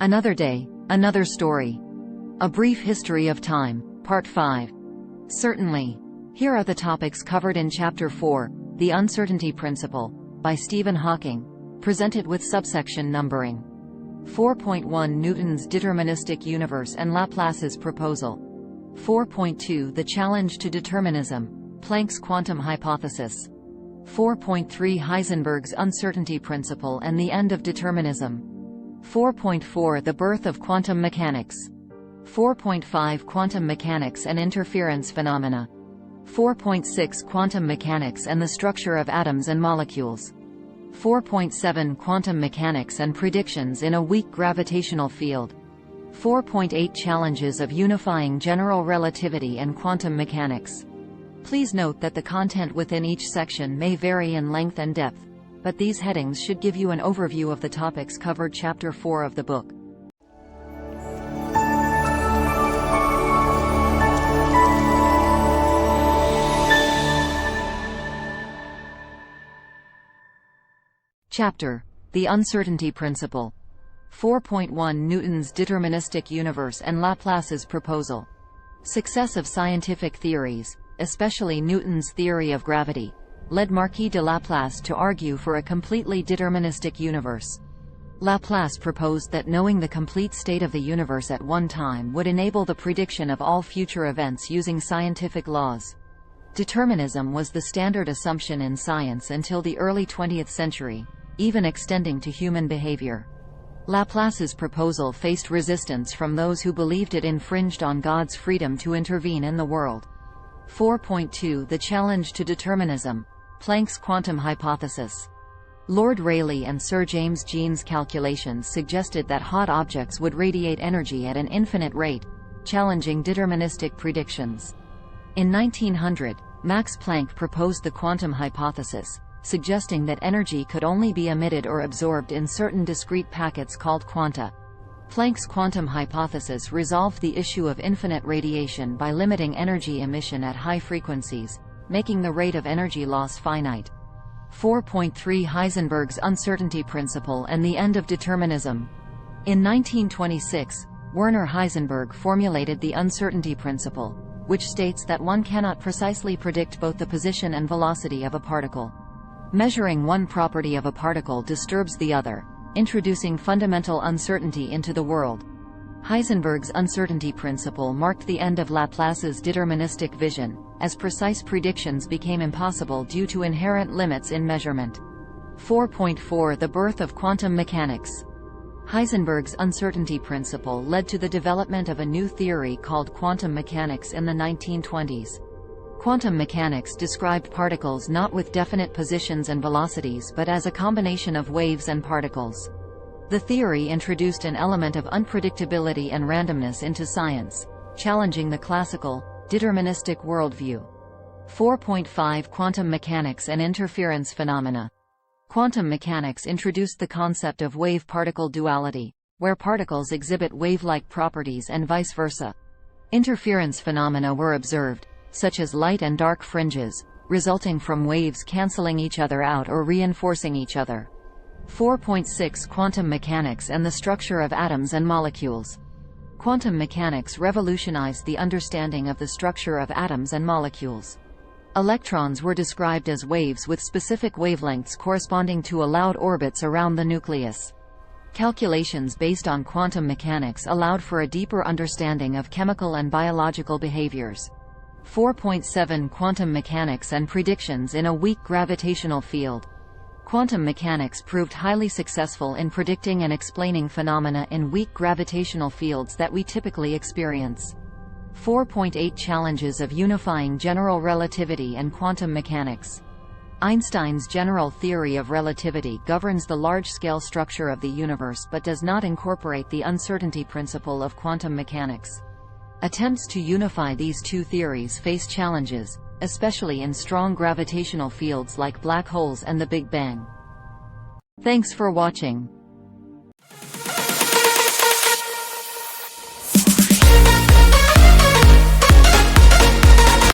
Another Day, Another Story. A Brief History of Time, Part 5. Certainly. Here are the topics covered in Chapter 4, The Uncertainty Principle, by Stephen Hawking, presented with subsection numbering. 4.1 Newton's deterministic universe and Laplace's proposal. 4.2 The challenge to determinism, Planck's quantum hypothesis. 4.3 Heisenberg's uncertainty principle and the end of determinism. 4.4 The birth of quantum mechanics. 4.5 Quantum mechanics and interference phenomena. 4.6 Quantum mechanics and the structure of atoms and molecules. 4.7 Quantum mechanics and predictions in a weak gravitational field. 4.8 Challenges of unifying general relativity and quantum mechanics. Please note that the content within each section may vary in length and depth, but these headings should give you an overview of the topics covered. Chapter 4 of the book. Chapter: The Uncertainty Principle. 4.1 Newton's deterministic universe and Laplace's proposal. Success of scientific theories, especially Newton's theory of gravity, led Marquis de Laplace to argue for a completely deterministic universe. Laplace proposed that knowing the complete state of the universe at one time would enable the prediction of all future events using scientific laws. Determinism was the standard assumption in science until the early 20th century, even extending to human behavior. Laplace's proposal faced resistance from those who believed it infringed on God's freedom to intervene in the world. 4.2 The challenge to determinism, Planck's quantum hypothesis. Lord Rayleigh and Sir James Jeans' calculations suggested that hot objects would radiate energy at an infinite rate, challenging deterministic predictions. In 1900, Max Planck proposed the quantum hypothesis, suggesting that energy could only be emitted or absorbed in certain discrete packets called quanta. Planck's quantum hypothesis resolved the issue of infinite radiation by limiting energy emission at high frequencies, making the rate of energy loss finite. 4.3 Heisenberg's uncertainty principle and the end of determinism. In 1926, Werner Heisenberg formulated the uncertainty principle, which states that one cannot precisely predict both the position and velocity of a particle. Measuring one property of a particle disturbs the other, introducing fundamental uncertainty into the world. Heisenberg's uncertainty principle marked the end of Laplace's deterministic vision, as precise predictions became impossible due to inherent limits in measurement. 4.4 The birth of quantum mechanics. Heisenberg's uncertainty principle led to the development of a new theory called quantum mechanics in the 1920s. Quantum mechanics described particles not with definite positions and velocities but as a combination of waves and particles. The theory introduced an element of unpredictability and randomness into science, challenging the classical, deterministic worldview. 4.5 Quantum mechanics and interference phenomena. Quantum mechanics introduced the concept of wave-particle duality, where particles exhibit wave-like properties and vice versa. Interference phenomena were observed, such as light and dark fringes, resulting from waves canceling each other out or reinforcing each other. 4.6 Quantum mechanics and the structure of atoms and molecules. Quantum mechanics revolutionized the understanding of the structure of atoms and molecules. Electrons were described as waves with specific wavelengths corresponding to allowed orbits around the nucleus. Calculations based on quantum mechanics allowed for a deeper understanding of chemical and biological behaviors. 4.7 Quantum mechanics and predictions in a weak gravitational field. Quantum mechanics proved highly successful in predicting and explaining phenomena in weak gravitational fields that we typically experience. 4.8 Challenges of unifying general relativity and quantum mechanics. Einstein's general theory of relativity governs the large-scale structure of the universe but does not incorporate the uncertainty principle of quantum mechanics. Attempts to unify these two theories face challenges, especially in strong gravitational fields like black holes and the Big Bang. Thanks for watching.